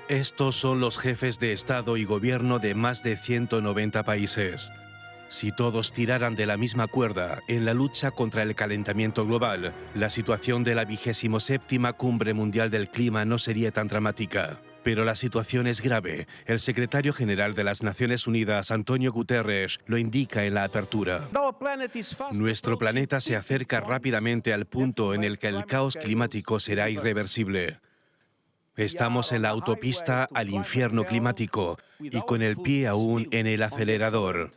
Estos son los jefes de Estado y Gobierno de más de 190 países. Si todos tiraran de la misma cuerda en la lucha contra el calentamiento global, la situación de la 27ª Cumbre Mundial del Clima no sería tan dramática. Pero la situación es grave. El secretario general de las Naciones Unidas, Antonio Guterres, lo indica en la apertura. Nuestro planeta se acerca rápidamente al punto en el que el caos climático será irreversible. Estamos en la autopista al infierno climático y con el pie aún en el acelerador.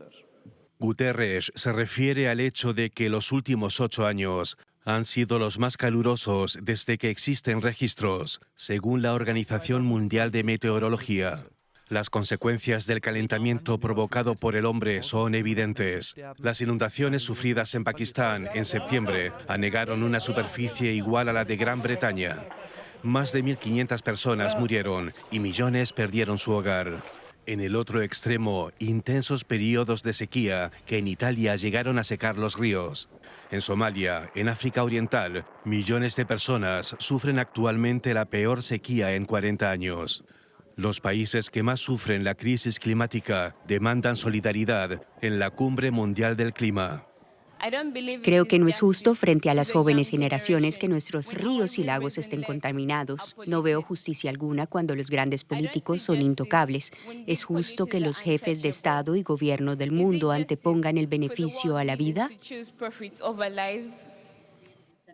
Guterres se refiere al hecho de que los últimos 8 años han sido los más calurosos desde que existen registros, según la Organización Mundial de Meteorología. Las consecuencias del calentamiento provocado por el hombre son evidentes. Las inundaciones sufridas en Pakistán en septiembre anegaron una superficie igual a la de Gran Bretaña. Más de 1.500 personas murieron y millones perdieron su hogar. En el otro extremo, intensos periodos de sequía que en Italia llegaron a secar los ríos. En Somalia, en África Oriental, millones de personas sufren actualmente la peor sequía en 40 años. Los países que más sufren la crisis climática demandan solidaridad en la Cumbre Mundial del Clima. Creo que no es justo frente a las jóvenes generaciones que nuestros ríos y lagos estén contaminados. No veo justicia alguna cuando los grandes políticos son intocables. Es justo que los jefes de Estado y Gobierno del mundo antepongan el beneficio a la vida.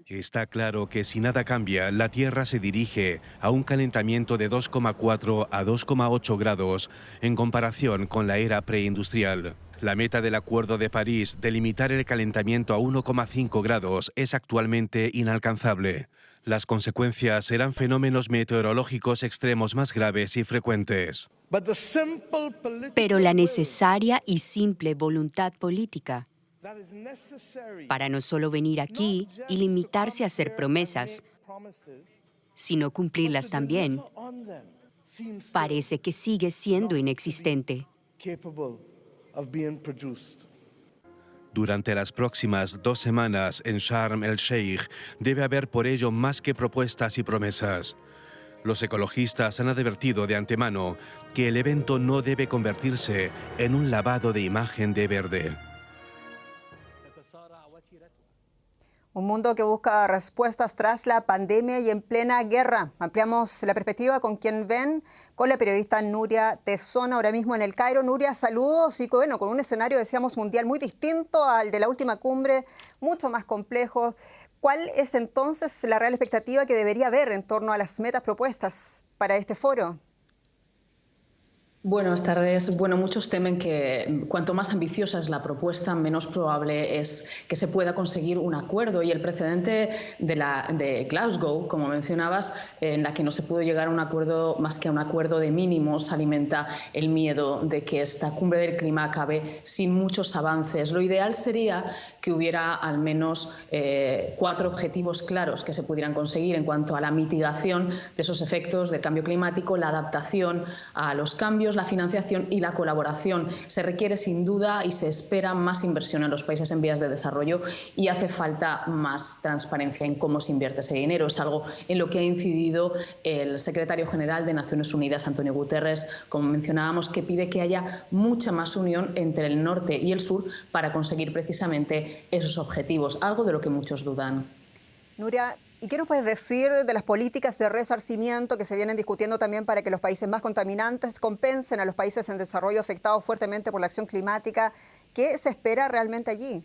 Está claro que si nada cambia, la Tierra se dirige a un calentamiento de 2,4 a 2,8 grados en comparación con la era preindustrial. La meta del Acuerdo de París de limitar el calentamiento a 1,5 grados es actualmente inalcanzable. Las consecuencias serán fenómenos meteorológicos extremos más graves y frecuentes. Pero la necesaria y simple voluntad política para no solo venir aquí y limitarse a hacer promesas, sino cumplirlas también, parece que sigue siendo inexistente. Durante las próximas 2 semanas en Sharm el-Sheikh debe haber por ello más que propuestas y promesas. Los ecologistas han advertido de antemano que el evento no debe convertirse en un lavado de imagen de verde. Un mundo que busca respuestas tras la pandemia y en plena guerra. Ampliamos la perspectiva con quien ven, con la periodista Nuria Tezón, ahora mismo en el Cairo. Nuria, saludos y bueno, con un escenario, decíamos, mundial muy distinto al de la última cumbre, mucho más complejo. ¿Cuál es entonces la real expectativa que debería haber en torno a las metas propuestas para este foro? Buenas tardes. Bueno, muchos temen que cuanto más ambiciosa es la propuesta, menos probable es que se pueda conseguir un acuerdo. Y el precedente de Glasgow, como mencionabas, en la que no se pudo llegar a un acuerdo más que a un acuerdo de mínimos, alimenta el miedo de que esta cumbre del clima acabe sin muchos avances. Lo ideal sería que hubiera al menos 4 objetivos claros que se pudieran conseguir en cuanto a la mitigación de esos efectos del cambio climático, la adaptación a los cambios, la financiación y la colaboración. Se requiere sin duda y se espera más inversión en los países en vías de desarrollo y hace falta más transparencia en cómo se invierte ese dinero. Es algo en lo que ha incidido el secretario general de Naciones Unidas, Antonio Guterres, como mencionábamos, que pide que haya mucha más unión entre el norte y el sur para conseguir precisamente esos objetivos, algo de lo que muchos dudan. Nuria, ¿y qué nos puedes decir de las políticas de resarcimiento que se vienen discutiendo también para que los países más contaminantes compensen a los países en desarrollo afectados fuertemente por la acción climática? ¿Qué se espera realmente allí?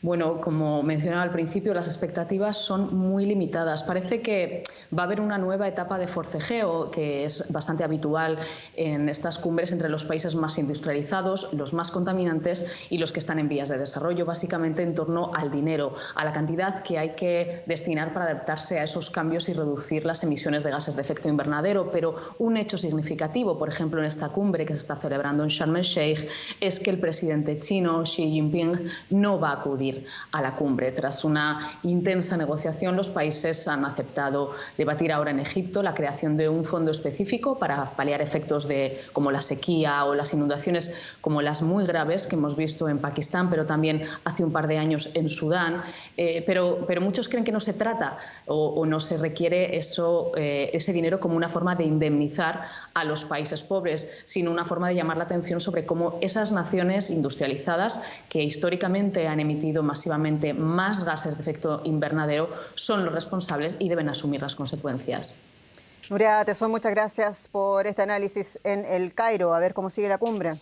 Bueno, como mencionaba al principio, las expectativas son muy limitadas. Parece que va a haber una nueva etapa de forcejeo, que es bastante habitual en estas cumbres entre los países más industrializados, los más contaminantes y los que están en vías de desarrollo, básicamente en torno al dinero, a la cantidad que hay que destinar para adaptarse a esos cambios y reducir las emisiones de gases de efecto invernadero. Pero un hecho significativo, por ejemplo, en esta cumbre que se está celebrando en Sharm el-Sheikh, es que el presidente chino, Xi Jinping, no va a acudir asistir a la cumbre. Tras una intensa negociación, los países han aceptado debatir ahora en Egipto la creación de un fondo específico para paliar efectos como la sequía o las inundaciones como las muy graves que hemos visto en Pakistán, pero también hace un par de años en Sudán. Pero muchos creen que no se trata o no se requiere ese dinero como una forma de indemnizar a los países pobres, sino una forma de llamar la atención sobre cómo esas naciones industrializadas que históricamente han emitido masivamente más gases de efecto invernadero son los responsables y deben asumir las consecuencias. Nuria Tezón, muchas gracias por este análisis en El Cairo. A ver cómo sigue la cumbre.